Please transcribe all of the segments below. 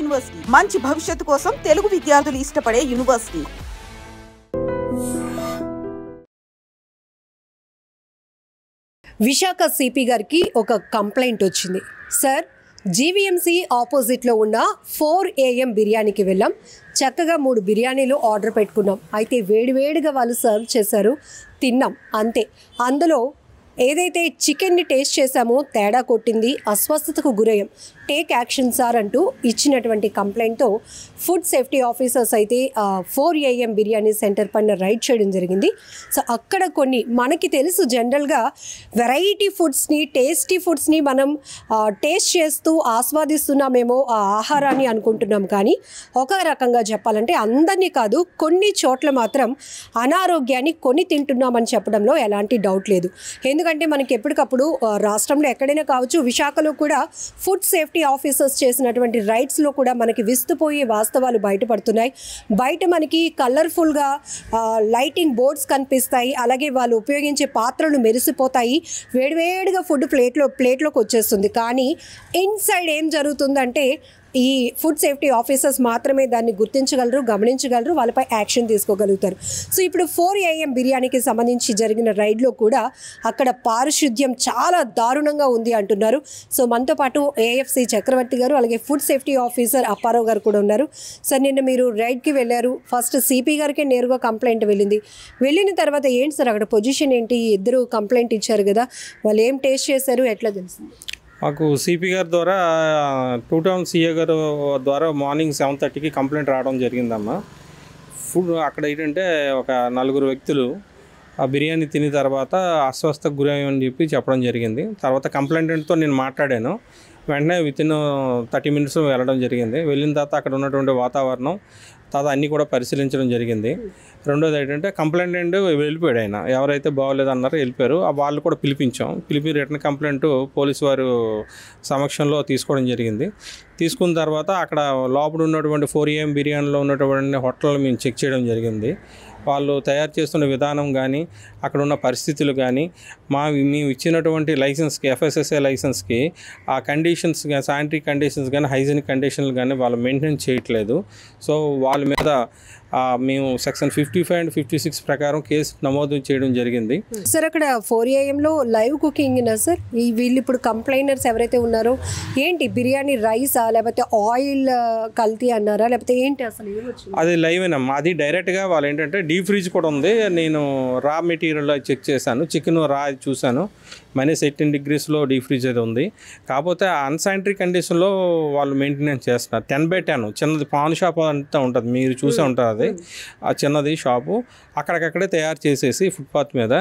University మంచి భవిష్యత్తు కోసం తెలుగు విద్యార్థులు ఇష్టపడే యూనివర్సిటీ. విశాఖ సిపి గారికి ఒక కంప్లైంట్ వచ్చింది. సార్, జీవీఎంసీ ఆపోజిట్లో ఉన్న 4 AM బిర్యానీకి వెళ్ళాం. చక్కగా 3 బిర్యానీలు ఆర్డర్ పెట్టుకున్నాం. అయితే వేడివేడిగా వాళ్ళు సర్వ్ చేశారు, తిన్నాం, అంతే. అందులో ఏదైతే చికెన్ని టేస్ట్ చేశామో తేడా కొట్టింది, అస్వస్థతకు గురయ్యాం, టేక్ యాక్షన్ సార్ అంటూ ఇచ్చినటువంటి కంప్లైంట్తో ఫుడ్ సేఫ్టీ ఆఫీసర్స్ అయితే 4 AM బిర్యానీ సెంటర్ పైన రైడ్ చేయడం జరిగింది. సో అక్కడ కొన్ని మనకి తెలుసు, జనరల్గా వెరైటీ ఫుడ్స్ని, టేస్టీ ఫుడ్స్ని మనం టేస్ట్ చేస్తూ ఆస్వాదిస్తున్నామేమో ఆ ఆహారాన్ని అనుకుంటున్నాం. కానీ ఒక రకంగా చెప్పాలంటే అందరినీ కాదు, కొన్ని చోట్ల మాత్రం అనారోగ్యాన్ని కొని తింటున్నామని చెప్పడంలో ఎలాంటి డౌట్ లేదు. ఎందుకంటే మనకి ఎప్పటికప్పుడు రాష్ట్రంలో ఎక్కడైనా కావచ్చు, విశాఖలో కూడా ఫుడ్ సేఫ్టీ ఆఫీసర్స్ చేసినటువంటి రైడ్స్లో కూడా మనకి విస్తుపోయే వాస్తవాలు బయటపడుతున్నాయి. బయట మనకి కలర్ఫుల్గా లైటింగ్ బోర్డ్స్ కనిపిస్తాయి, అలాగే వాళ్ళు ఉపయోగించే పాత్రలు మెరిసిపోతాయి, వేడివేడిగా ఫుడ్ ప్లేట్లోకి వచ్చేస్తుంది. కానీ ఇన్సైడ్ ఏం జరుగుతుందంటే ఈ ఫుడ్ సేఫ్టీ ఆఫీసర్స్ మాత్రమే దాన్ని గుర్తించగలరు, గమనించగలరు, వాళ్ళపై యాక్షన్ తీసుకోగలుగుతారు. సో ఇప్పుడు 4 AM బిర్యానీకి సంబంధించి జరిగిన రైడ్లో కూడా అక్కడ పారిశుద్ధ్యం చాలా దారుణంగా ఉంది అంటున్నారు. సో మనతో పాటు AFC చక్రవర్తి గారు, అలాగే ఫుడ్ సేఫ్టీ ఆఫీసర్ అప్పారావు గారు కూడా ఉన్నారు. సార్, నిన్న మీరు రైడ్కి వెళ్ళారు. ఫస్ట్ సిపి గారికే నేరుగా కంప్లైంట్ వెళ్ళిన తర్వాత ఏంటి సార్ అక్కడ పొజిషన్ ఏంటి? ఇద్దరు కంప్లైంట్ ఇచ్చారు కదా, వాళ్ళు ఏం టేస్ట్ చేశారు, ఎట్లా తెలిసింది? మాకు సిపి గారి ద్వారా 2 టౌన్ సిఏ గారు ద్వారా మార్నింగ్ 7:30కి కంప్లైంట్ రావడం జరిగిందమ్మా. ఫుడ్ అక్కడ ఏంటంటే ఒక 4 వ్యక్తులు ఆ బిర్యానీ తిని తర్వాత అస్వస్థకు గురయ్యని చెప్పి చెప్పడం జరిగింది. తర్వాత కంప్లైంట్తో నేను మాట్లాడాను. వెంటనే వితిన్ 30 minutes వెళ్ళడం జరిగింది. వెళ్ళిన తర్వాత అక్కడ ఉన్నటువంటి వాతావరణం తర్వాత అన్నీ కూడా పరిశీలించడం జరిగింది. రెండోది ఏంటంటే కంప్లైంట్ వెళ్ళిపోయాడు ఆయన, ఎవరైతే బాగోలేదన్నారో వెళ్ళిపోయారు. వాళ్ళు కూడా పిలిపి రిటర్న్ కంప్లైంట్ పోలీసు వారు సమక్షంలో తీసుకోవడం జరిగింది. తీసుకున్న తర్వాత అక్కడ లోపల ఉన్నటువంటి 4 AM బిర్యానీలో ఉన్నటువంటి హోటల్ మేము చెక్ చేయడం జరిగింది. వాళ్ళు తయారు చేస్తున్న విధానం కానీ, అక్కడ ఉన్న పరిస్థితులు కానీ, మేము ఇచ్చినటువంటి లైసెన్స్కి, FSSAI లైసెన్స్కి ఆ కండిషన్స్ కానీ, శానిటరీ కండిషన్స్ కానీ, హైజీనిక్ కండిషన్లు కానీ వాళ్ళు మెయింటైన్ చేయట్లేదు. సో వాళ్ళ మీద మేము సెక్షన్ 55 and 56 ప్రకారం కేసు నమోదు చేయడం జరిగింది. సార్, అక్కడ 4 AMలో లైవ్ కుకింగ్నా సార్? వీళ్ళు ఇప్పుడు కంప్లైనర్స్ ఎవరైతే ఉన్నారో ఏంటి, బిర్యానీ రైసా లేకపోతే ఆయిల్ కల్తీ అన్నారా, లేకపోతే ఏంటి అసలు? అది లైవేనమ్మా. అది డైరెక్ట్గా వాళ్ళు ఏంటంటే డీప్ ఫ్రిడ్జ్ కూడా ఉంది. నేను రా మెటీరియల్ చెక్ చేశాను, చికెన్ రా చూశాను, -18 degrees డీప్ ఫ్రిడ్జ్ అది ఉంది. కాకపోతే అన్సానిటరీ కండిషన్లో వాళ్ళు మెయింటెనెన్స్ చేస్తున్నారు. 10/10 చిన్నది పాన్ షాప్ అంతా ఉంటుంది, మీరు చూసే ఉంటారు. అది ఆ చిన్నది షాపు అక్కడికక్కడే తయారు చేసేసి ఫుట్పాత్ మీద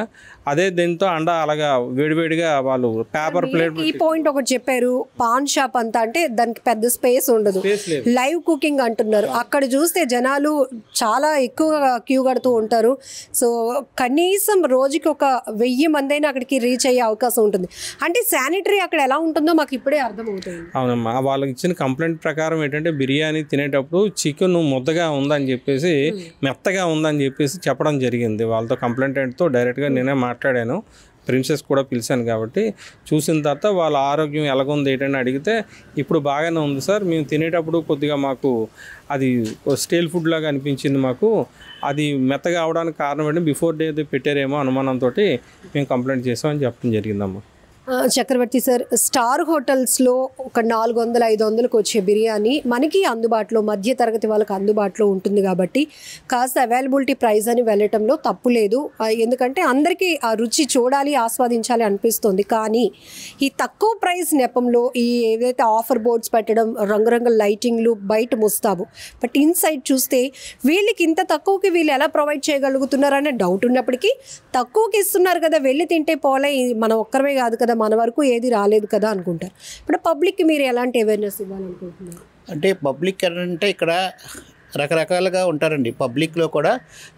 అదే దీంతో అలాగా వేడివేడిగా వాళ్ళు పేపర్ ప్లేట్. ఈ పాయింట్ ఒకటి చెప్పారు, పాన్ షాప్ అంతా అంటే దానికి పెద్ద స్పేస్ ఉండదు, లైవ్ కుకింగ్ అంటున్నారు. అక్కడ చూస్తే జనాలు చాలా ఎక్కువగా క్యూ కడుతూ ఉంటారు. సో కనీసం రోజుకి ఒక 1000 మంది అయినా అక్కడికి రీచ్ అయ్యే అవకాశం ఉంటుంది. అంటే శానిటరీ అక్కడ ఎలా ఉంటుందో మాకు ఇప్పుడే అర్థమవుతుంది. అవునమ్మా, వాళ్ళకి ఇచ్చిన కంప్లైంట్ ప్రకారం ఏంటంటే బిర్యానీ తినేటప్పుడు చికెన్ ముద్దగా ఉందని చెప్పేసి, మెత్తగా ఉందని చెప్పేసి చెప్పడం జరిగింది. వాళ్ళతో కంప్లైంట్తో డైరెక్ట్గా నేనే మాట్లాడాను, ప్రిన్సెస్ కూడా పిలిచాను. కాబట్టి చూసిన తర్వాత వాళ్ళ ఆరోగ్యం ఎలాగుంది ఏంటని అడిగితే ఇప్పుడు బాగానే ఉంది సార్, మేము తినేటప్పుడు కొద్దిగా మాకు అది స్టేల్ ఫుడ్ లాగా అనిపించింది, మాకు అది మెత్తగా అవడానికి కారణం ఏంటి, బిఫోర్ డే పెట్టారేమో అనుమానంతో మేము కంప్లైంట్ చేసామని చెప్పడం జరిగిందమ్మా. చక్రవర్తి సార్, స్టార్ హోటల్స్లో ఒక 400-500కు వచ్చే బిర్యానీ మనకి అందుబాటులో, మధ్య తరగతి వాళ్ళకి అందుబాటులో ఉంటుంది కాబట్టి కాస్త అవైలబిలిటీ ప్రైస్ అని వెళ్ళటంలో తప్పు లేదు. ఎందుకంటే అందరికీ ఆ రుచి చూడాలి, ఆస్వాదించాలి అనిపిస్తుంది. కానీ ఈ తక్కువ ప్రైస్ నెపంలో ఈ ఏదైతే ఆఫర్ బోర్డ్స్ పెట్టడం, రంగురంగుల లైటింగ్లు, బయట ముస్తాబు, బట్ ఇన్సైడ్ చూస్తే వీళ్ళకి ఇంత తక్కువకి వీళ్ళు ఎలా ప్రొవైడ్ చేయగలుగుతున్నారనే డౌట్ ఉన్నప్పటికీ తక్కువకి ఇస్తున్నారు కదా, వెళ్ళి తింటే పోలే, మనం ఒక్కరమే కాదు కదా, మన వరకు ఏది రాలేదు కదా అనుకుంటారు. ఇప్పుడు పబ్లిక్కి మీరు ఎలాంటి అవేర్నెస్ ఇవ్వాలనుకుంటున్నారు? అంటే పబ్లిక్ అంటే ఇక్కడ రకరకాలుగా ఉంటారండి. పబ్లిక్లో కూడా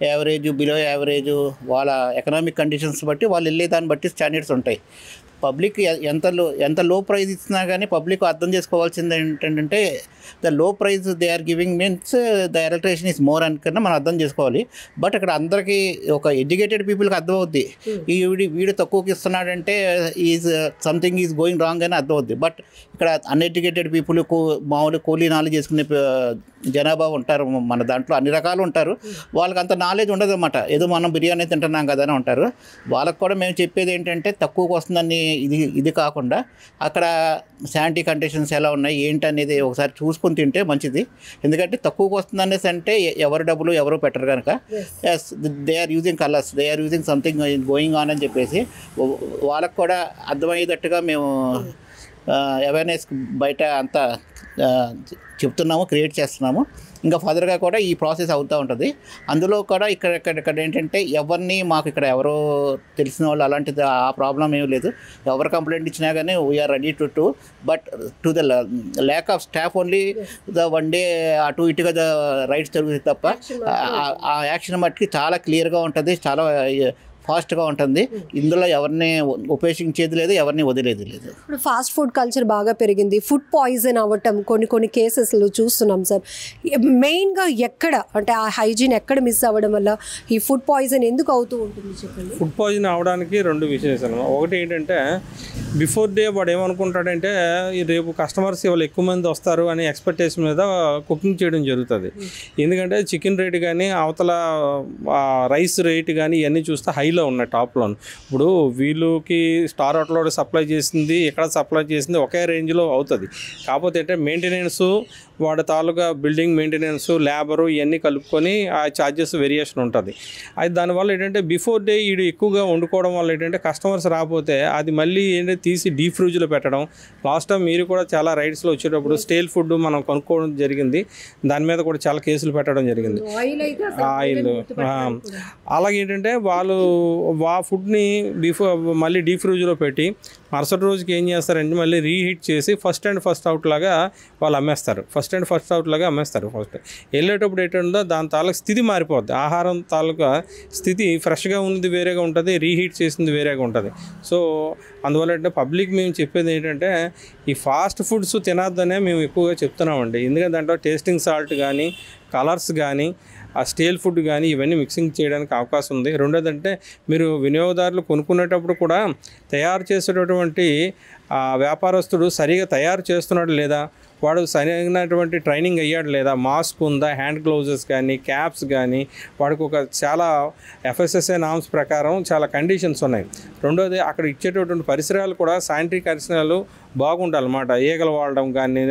యావరేజ్, బిలో యావరేజ్, వాళ్ళ ఎకనామిక్ కండిషన్స్ బట్టి వాళ్ళు వెళ్ళే దాన్ని బట్టి స్టాండర్డ్స్ ఉంటాయి. పబ్లిక్ ఎంత లో ప్రైస్ ఇచ్చినా కానీ పబ్లిక్ అర్థం చేసుకోవాల్సింది ఏంటంటే the low price they are giving means the electrician is more అని కన్నా మనం అర్థం చేసుకోవాలి. బట్ ఇక్కడ అందరికీ ఒక ఎడ్యుకేటెడ్ పీపుల్కి అర్థమవుద్ది, వీడు తక్కువకి ఇస్తున్నాడంటే is something is going wrong అని అర్థమవుద్ది. బట్ ఇక్కడ అన్ఎడ్యుకేటెడ్ పీపుల్ మామూలు కూలీ నాలెడ్జ్ చేసుకునే జనాభా ఉంటారు మన దాంట్లో, అన్ని రకాలు ఉంటారు. వాళ్ళకి అంత నాలెడ్జ్ ఉండదు అన్నమాట. ఏదో మనం బిర్యానీ తింటున్నాం కదా అని ఉంటారు. వాళ్ళకి కూడా మేము చెప్పేది ఏంటంటే తక్కువకు వస్తుందని ఇది కాకుండా అక్కడ శానిటరీ కండిషన్స్ ఎలా ఉన్నాయి ఏంటి అనేది ఒకసారి చూసుకొని తింటే మంచిది. ఎందుకంటే తక్కువకు వస్తుందనేసి అంటే ఎవరు డబ్బులు ఎవరు పెట్టరు కనుక they are using colours, they are using something going on అని చెప్పేసి వాళ్ళకు కూడా అర్థమయ్యేటట్టుగా మేము అవేర్నెస్ బయట అంతా చెప్తున్నాము, క్రియేట్ చేస్తున్నాము. ఇంకా ఫర్దర్గా కూడా ఈ ప్రాసెస్ అవుతూ ఉంటుంది. అందులో కూడా ఇక్కడ ఏంటంటే మాకు ఇక్కడ ఎవరో తెలిసిన వాళ్ళు అలాంటిది ఆ ప్రాబ్లం ఏమీ లేదు. ఎవరు కంప్లైంట్ ఇచ్చినా కానీ we are ready to but to the lack of staff only the one day అటు ఇటుగా ద రైట్స్ జరుగుతుంది తప్ప ఆ యాక్షన్ మట్టుకి చాలా క్లియర్గా ఉంటుంది, చాలా ఫాస్ట్గా ఉంటుంది. ఇందులో ఎవరిని ఉపేక్షించేది లేదు, ఎవరిని వదిలేది లేదు. ఇప్పుడు ఫాస్ట్ ఫుడ్ కల్చర్ బాగా పెరిగింది, ఫుడ్ పాయిజన్ అవ్వటం కొన్ని కేసెస్లో చూస్తున్నాం సార్. మెయిన్గా ఎక్కడ అంటే ఆ హైజీన్ ఎక్కడ మిస్ అవ్వడం వల్ల ఈ ఫుడ్ పాయిజన్ ఎందుకు అవుతూ ఉంటుంది చెప్పండి? ఫుడ్ పాయిజన్ అవడానికి రెండు విషయాలు. ఒకటి ఏంటంటే బిఫోర్ డే వాడు ఏమనుకుంటాడంటే రేపు కస్టమర్స్ ఇవాళ ఎక్కువ మంది వస్తారు అనే ఎక్స్పెక్టేషన్ మీద కుకింగ్ చేయడం జరుగుతుంది. ఎందుకంటే చికెన్ రేట్ కానీ అవతల రైస్ రేట్ కానీ ఇవన్నీ చూస్తే హైలో ఉన్నాయి, టాప్లో. ఇప్పుడు వీళ్ళకి స్టార్ హోటల్లో సప్లై చేసింది ఇక్కడ సప్లై చేసింది ఒకే రేంజ్లో అవుతుంది. కాకపోతే అంటే మెయింటెనెన్స్, వాడి తాలూకా బిల్డింగ్ మెయింటెనెన్స్, లేబరు ఇవన్నీ కలుపుకొని ఆ ఛార్జెస్ వేరియేషన్ ఉంటుంది. అది దానివల్ల ఏంటంటే బిఫోర్ డే వీడు ఎక్కువగా వండుకోవడం వల్ల ఏంటంటే కస్టమర్స్ రాకపోతే అది మళ్ళీ ఏంటంటే తీసి డీప్ ఫ్రిడ్జ్లో పెట్టడం. లాస్ట్ టైం మీరు కూడా చాలా రైడ్స్లో వచ్చేటప్పుడు స్టేల్ ఫుడ్ మనం కొనుక్కోవడం జరిగింది, దాని మీద కూడా చాలా కేసులు పెట్టడం జరిగింది. ఆయిల్ అలాగే ఏంటంటే వాళ్ళు ఫుడ్ని మళ్ళీ డీప్ ఫ్రిడ్జ్లో పెట్టి మరుసటి రోజుకి ఏం చేస్తారంటే మళ్ళీ రీహీట్ చేసి ఫస్ట్ అండ్ ఫస్ట్ అవుట్ లాగా వాళ్ళు అమ్మేస్తారు. ఫస్ట్ వెళ్ళేటప్పుడు ఏంటంటే దాని తాలూకు స్థితి మారిపోద్ది. ఆహారం తాలూకా స్థితి ఫ్రెష్గా ఉన్నది వేరేగా ఉంటుంది, రీహీట్ చేసింది వేరేగా ఉంటుంది. సో అందువల్ల అంటే పబ్లిక్ మేము చెప్పేది ఏంటంటే ఈ ఫాస్ట్ ఫుడ్స్ తినద్దనే మేము ఎక్కువగా చెప్తున్నామండి. ఎందుకంటే దాంట్లో టేస్టింగ్ సాల్ట్ కానీ కలర్స్ కానీ ఆ స్టేల్ ఫుడ్ కానీ ఇవన్నీ మిక్సింగ్ చేయడానికి అవకాశం ఉంది. రెండోదంటే మీరు వినియోగదారులు కొనుక్కునేటప్పుడు కూడా తయారు చేసేటటువంటి వ్యాపారస్తుడు సరిగా తయారు చేస్తున్నాడు లేదా, వాడు సరైనటువంటి ట్రైనింగ్ అయ్యాడు లేదా, మాస్క్ ఉందా, హ్యాండ్ గ్లౌజెస్ కానీ క్యాప్స్ కానీ వాడికి ఒక చాలా FSSAI నామ్స్ ప్రకారం చాలా కండిషన్స్ ఉన్నాయి. రెండోది అక్కడ ఇచ్చేటటువంటి పరిసరాలు కూడా శానిటరీ పరిసరాలు బాగుండాలన్నమాట. ఈగలు వాడడం కానీ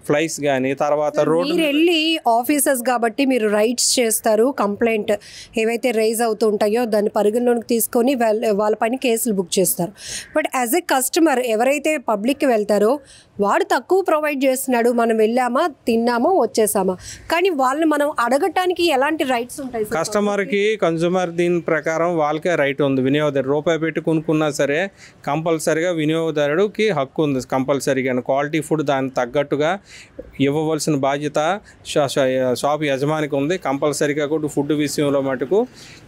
ఫ్లైస్ కానీ తర్వాత రోడ్డు వెళ్ళి ఆఫీసర్స్ కాబట్టి మీరు రైట్స్ చేస్తారు, కంప్లైంట్ ఏవైతే రైజ్ అవుతూ ఉంటాయో దాన్ని పరిగణలోకి తీసుకొని వాళ్ళ పైన కేసులు బుక్ చేస్తారు. బట్ యాజ్ ఎ కస్టమర్ ఎవరైతే పబ్లిక్కి వెళ్తారో వాడు తక్కువ ప్రొవైడ్ చేస్తున్నాడు, మనం వెళ్ళామా తిన్నామా వచ్చేసామా, కానీ వాళ్ళని మనం అడగటానికి ఎలాంటి రైట్స్ ఉంటాయి? కస్టమర్కి కన్జ్యూమర్ దీని ప్రకారం వాళ్ళకే రైట్ ఉంది. వినియోగదారు రూపాయి పెట్టి కొనుక్కున్నా సరే కంపల్సరీగా వినియోగదారుడికి హక్కు ఉంది కంపల్సరీగా. క్వాలిటీ ఫుడ్ దానికి తగ్గట్టుగా ఇవ్వవలసిన బాధ్యత షాప్ యజమానికి ఉంది. కంపల్సరీగా కూడా ఫుడ్ విషయంలో మటుకు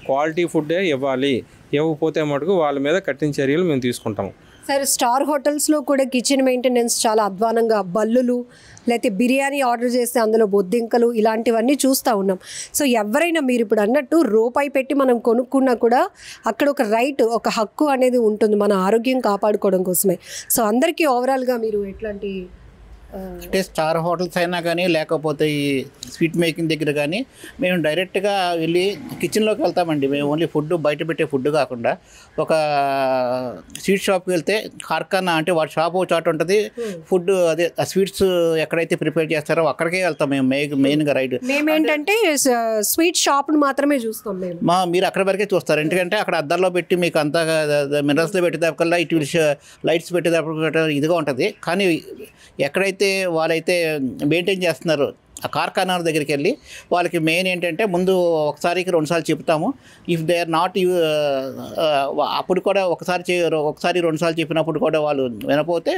క్వాలిటీ ఫుడ్డే ఇవ్వాలి. ఇవ్వకపోతే మటుకు వాళ్ళ మీద కఠిన చర్యలు మేము తీసుకుంటాము. సరే, స్టార్ హోటల్స్లో కూడా కిచెన్ మెయింటెనెన్స్ చాలా అధ్వానంగా, బల్లులు లేకపోతే బిర్యానీ ఆర్డర్ చేస్తే అందులో బొద్దింకలు ఇలాంటివన్నీ చూస్తూ ఉన్నాం. సో ఎవరైనా మీరు ఇప్పుడు అన్నట్టు రూపాయి పెట్టి మనం కొనుక్కున్నా కూడా అక్కడ ఒక రైట్, ఒక హక్కు అనేది ఉంటుంది మన ఆరోగ్యం కాపాడుకోవడం కోసమే. సో అందరికీ ఓవరాల్గా మీరు ఎట్లాంటి అంటే స్టార్ హోటల్స్ అయినా కానీ లేకపోతే ఈ స్వీట్ మేకింగ్ దగ్గర కానీ మేము డైరెక్ట్గా వెళ్ళి కిచెన్లోకి వెళ్తామండి. మేము ఓన్లీ ఫుడ్ బయట పెట్టే ఫుడ్ కాకుండా ఒక స్వీట్ షాప్కి వెళ్తే కార్ఖానా అంటే వాడి షాప్ ఒక చోట ఉంటుంది, ఫుడ్ అదే స్వీట్స్ ఎక్కడైతే ప్రిపేర్ చేస్తారో అక్కడికే వెళ్తాం మేము మెయిన్గా. రైట్, మేమేంటంటే స్వీట్ షాప్ని మాత్రమే చూస్తాం మేము. మీరు అక్కడ వరకే చూస్తారు. ఎందుకంటే అక్కడ అద్దాల్లో పెట్టి మీకు అంతా మినరల్స్లో పెట్టేదాకల్లా ఇటు లైట్స్ పెట్టేటప్పుడు ఇదిగా ఉంటుంది. కానీ ఎక్కడైతే వాళ్ళైతే మెయింటైన్ చేస్తున్నారు ఆ కార్ఖానా దగ్గరికి వెళ్ళి వాళ్ళకి మెయిన్ ఏంటంటే ముందు ఒకసారికి రెండుసార్లు చెప్తాము. ఇఫ్ దే ఆర్ నాట్ అప్పుడు కూడా ఒకసారి రెండుసార్లు చెప్పినప్పుడు కూడా వాళ్ళు వినపోతే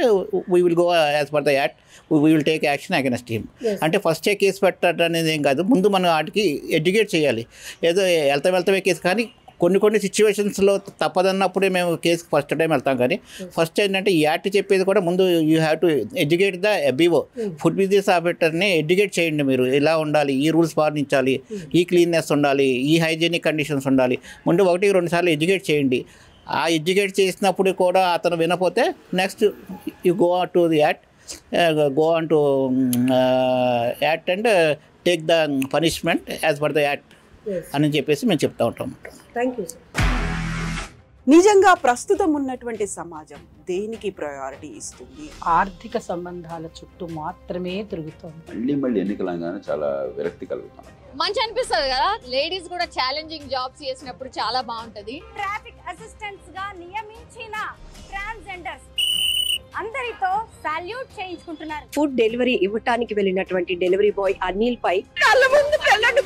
we will go as per the act, we will take action against him. అంటే ఫస్టే కేసు పెట్టడం అనేది ఏం కాదు, ముందు మనం వాటికి ఎడ్యుకేట్ చేయాలి. ఏదో వెళ్తామే కేసు కానీ కొన్ని సిచ్యువేషన్స్లో తప్పదన్నప్పుడే మేము కేసుకి ఫస్ట్ టైం వెళ్తాం. కానీ ఫస్ట్ ఏంటంటే ఈ యాక్ట్ చెప్పేది కూడా ముందు you have to educate the FBO food business ఆపరేటర్ని ఎడ్యుకేట్ చేయండి. మీరు ఇలా ఉండాలి, ఈ రూల్స్ పాటించాలి, ఈ క్లీన్నెస్ ఉండాలి, ఈ హైజీనిక్ కండిషన్స్ ఉండాలి. ముందు 1-2 సార్లు ఎడ్యుకేట్ చేయండి. ఆ ఎడ్యుకేట్ చేసినప్పుడు కూడా అతను వినపోతే next you go to the act and take the punishment as per the act అని చెప్పేసి మేము చెప్తా ఉంటాం. Thank you sir. నిజంగా ప్రస్తుతం ఉన్నటువంటి సమాజం దేనికి ప్రయారిటీ ఇస్తుంది? ఆర్థిక సంబంధాల చుట్టూ మాత్రమే తిరుగుతుంది. మళ్ళీ ఎన్నికలంగానే చాలా విరక్తి కలుగుతాం. మంచి అనిపిస్తుంది కదా, లేడీస్ కూడా ఛాలెంజింగ్ జాబ్స్ చేసినప్పుడు చాలా బాగుంటది. ట్రాఫిక్ అసిస్టెంట్స్ గా నియమించిన ట్రాన్స్జెండర్స్ అందరితో సాల్యూట్ చేయించుకుంటున్నారు. ఫుడ్ డెలివరీ ఇవ్వటానికి వెళ్ళినటువంటి డెలివరీ బాయ్ అనిల్ పై కళ్ళ ముందు పెళ్ళండి